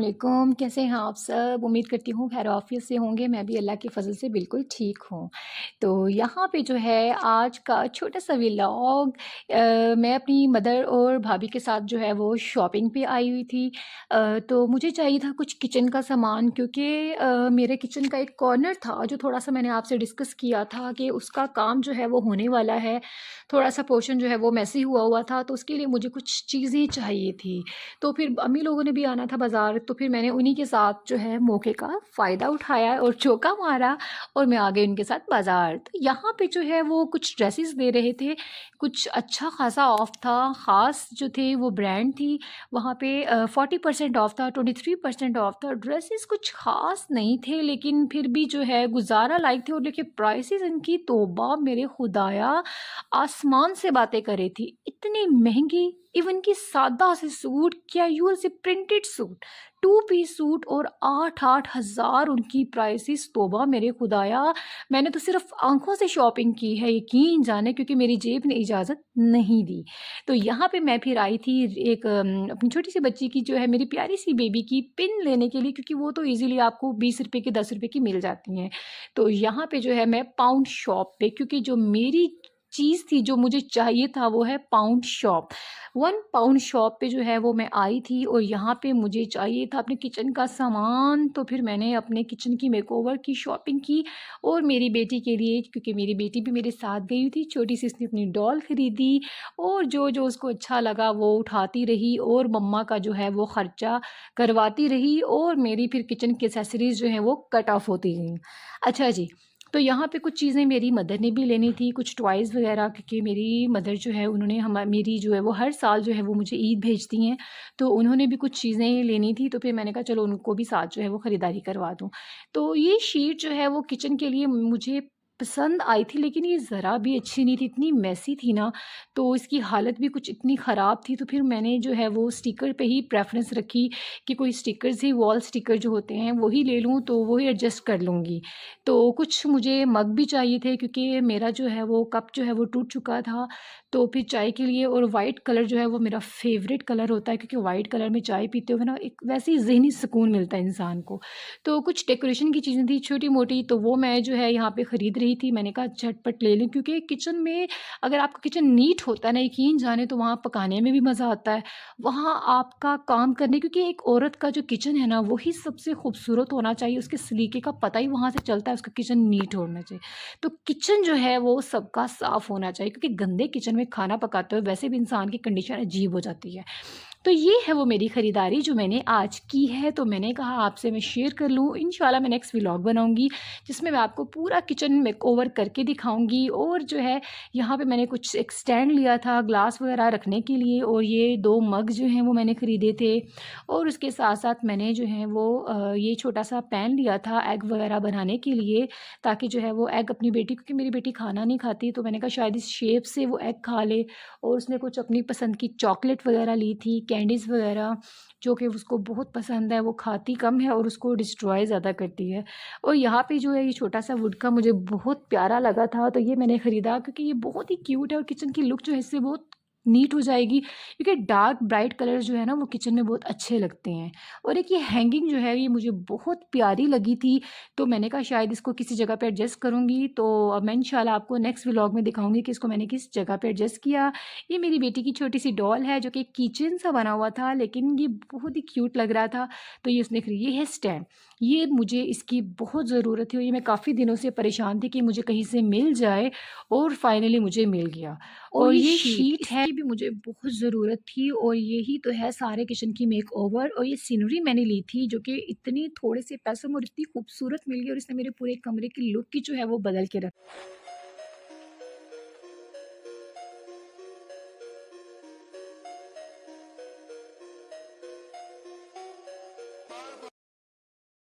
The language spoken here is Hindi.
वालेकुम, कैसे हैं आप सब? उम्मीद करती हूँ खैर-आफ़ियत से होंगे, मैं भी अल्लाह के फ़ज़ल से बिल्कुल ठीक हूँ। तो यहाँ पे जो है आज का छोटा-सा व्लॉग मैं अपनी मदर और भाभी के साथ जो है वो शॉपिंग पे आई हुई थी। तो मुझे चाहिए था कुछ किचन का सामान क्योंकि मेरे किचन का एक कॉर्नर था जो थोड़ा-सा मैंने आपसे डिस्कस किया था कि उसका काम जो है वो होने वाला है। थोड़ा-सा पोर्शन जो है वो मेसी हुआ था, तो उसके लिए मुझे कुछ चीज़ें चाहिए थी। तो फिर अम्मी लोगों ने भी आना था बाज़ार, तो फिर मैंने उन्हीं के साथ जो है मौके का फ़ायदा उठाया और चौका मारा और मैं आ गई उनके साथ बाज़ार। तो यहाँ पे जो है वो कुछ ड्रेसेस दे रहे थे, कुछ अच्छा ख़ासा ऑफ था, ख़ास जो थे वो ब्रांड थी, वहाँ पे 40% ऑफ था, 23% ऑफ था। ड्रेसेस कुछ ख़ास नहीं थे लेकिन फिर भी जो है गुज़ारा लायक थे और देखिए प्राइसेस इनकी तौबा मेरे खुदाया आसमान से बातें कर रही थी। इतनी महँगी इवन कि सादा से सूट, कैजुअल से प्रिंटेड सूट, 2 पीस सूट और 8-8 हज़ार उनकी प्राइसेस तौबा मेरे खुदाया! मैंने तो सिर्फ़ आँखों से शॉपिंग की है यकीन जाने क्योंकि मेरी जेब ने इजाज़त नहीं दी। तो यहाँ पे मैं फिर आई थी एक अपनी छोटी-सी बच्ची की जो है मेरी प्यारी-सी बेबी की पिन लेने के लिए क्योंकि वो तो ईज़िली आपको ₹20 की ₹10 की मिल जाती हैं। तो यहाँ पे जो है मैं पाउंड शॉप पे क्योंकि जो मेरी चीज़ थी जो मुझे चाहिए था वो है पाउंड शॉप। 1 पाउंड शॉप पे जो है वो मैं आई थी और यहाँ पे मुझे चाहिए था अपने किचन का सामान, तो फिर मैंने अपने किचन की मेकओवर की शॉपिंग की और मेरी बेटी के लिए क्योंकि मेरी बेटी भी मेरे साथ गई हुई थी, छोटी-सी उसने अपनी डॉल खरीदी और जो-जो उसको अच्छा लगा वो उठाती रही और मम्मा का जो है वो खर्चा करवाती रही और मेरी फिर किचन की एक्सेसरीज़ जो हैं वो कट ऑफ होती गईं। अच्छा जी, तो यहाँ पे कुछ चीज़ें मेरी मदर ने भी लेनी थी, कुछ टॉयज़ वग़ैरह क्योंकि मेरी मदर जो है उन्होंने मेरी जो है वो हर साल जो है वो मुझे ईद भेजती हैं, तो उन्होंने भी कुछ चीज़ें लेनी थी, तो फिर मैंने कहा चलो उनको भी साथ जो है वो ख़रीदारी करवा दूँ। तो ये शीट जो है वो किचन के लिए मुझे पसंद आई थी लेकिन ये ज़रा भी अच्छी नहीं थी, इतनी मेसी थी ना, तो इसकी हालत भी कुछ इतनी ख़राब थी, तो फिर मैंने जो है वो स्टिकर पे ही प्रेफ़रेंस रखी कि कोई स्टिकर्स ही वॉल स्टिकर जो होते हैं, वो ही ले लूँ, तो वो ही एडजस्ट कर लूँगी। तो कुछ मुझे मग भी चाहिए थे क्योंकि मेरा जो है वो कप जो है वो टूट चुका था, तो फिर चाय के लिए और वाइट कलर जो है वो मेरा फ़ेवरेट कलर होता है क्योंकि वाइट कलर में चाय पीते हुए ना एक वैसे ही ज़हनी सुकून मिलता है इंसान को। तो कुछ डेकोरेशन की चीज़ें थी छोटी-मोटी, तो वो मैं जो है यहाँ पे खरीद रही थी। मैंने कहा झटपट ले लूँ क्योंकि किचन में अगर आपका किचन नीट होता है ना, यकीन जाने तो वहाँ पकाने में भी मज़ा आता है। वहाँ आपका काम करने क्योंकि एक औरत का जो किचन है ना, वही सबसे खूबसूरत होना चाहिए, उसके सलीके का पता ही वहाँ से चलता है, उसका किचन नीट होना चाहिए। तो किचन जो है वो सबका साफ़ होना चाहिए क्योंकि गंदे किचन में खाना पकाते हुए वैसे भी इंसान की कंडीशन अजीब हो जाती है। तो ये है वो मेरी खरीदारी जो मैंने आज की है, तो मैंने कहा आपसे मैं शेयर कर लूँ। इंशाल्लाह मैं नेक्स्ट व्लॉग बनाऊँगी, जिसमें मैं आपको पूरा किचन मेकओवर करके दिखाऊँगी और जो है यहाँ पे मैंने कुछ एक स्टैंड लिया था ग्लास वगैरह रखने के लिए और ये 2 मग जो हैं वो मैंने खरीदे थे और उसके साथ-साथ मैंने जो है वो ये छोटा-सा पैन लिया था एग वगैरह बनाने के लिए, ताकि जो है वो एग अपनी बेटी क्योंकि मेरी बेटी खाना नहीं खाती, तो मैंने कहा शायद इस शेप से वो एग खा ले और उसने कुछ अपनी पसंद की चॉकलेट वगैरह ली थी, कैंडीज़ वगैरह, जो कि उसको बहुत पसंद है, वो खाती कम है और उसको डिस्ट्रॉय ज़्यादा करती है। और यहाँ पे जो है ये छोटा-सा वुड का मुझे बहुत प्यारा लगा था, तो ये मैंने खरीदा क्योंकि ये बहुत ही क्यूट है और किचन की लुक जो है इससे बहुत नीट हो जाएगी क्योंकि डार्क ब्राइट कलर जो है ना वो किचन में बहुत अच्छे लगते हैं। और एक ये हैंगिंग जो है ये मुझे बहुत प्यारी लगी थी, तो मैंने कहा शायद इसको किसी जगह पे एडजस्ट करूँगी, तो अब मैं इंशाल्लाह आपको नेक्स्ट व्लॉग में दिखाऊँगी कि इसको मैंने किस जगह पे एडजस्ट किया। ये मेरी बेटी की छोटी-सी डॉल है जो कि किचन सा बना हुआ था लेकिन ये बहुत ही क्यूट लग रहा था, तो ये उसने खरी ये है स्टैंड। ये मुझे इसकी बहुत ज़रूरत थी और ये मैं काफ़ी दिनों से परेशान थी कि मुझे कहीं से मिल जाए और फाइनली मुझे मिल गया। और और ये ये शीट शीट है। इसकी भी मुझे बहुत ज़रूरत थी और यही तो है सारे किचन की मेकओवर और ये सीनरी मैंने ली थी जो कि इतनी थोड़े से पैसों में और इतनी खूबसूरत मिल गई और इसने मेरे पूरे कमरे की लुक की जो है वो बदल के रख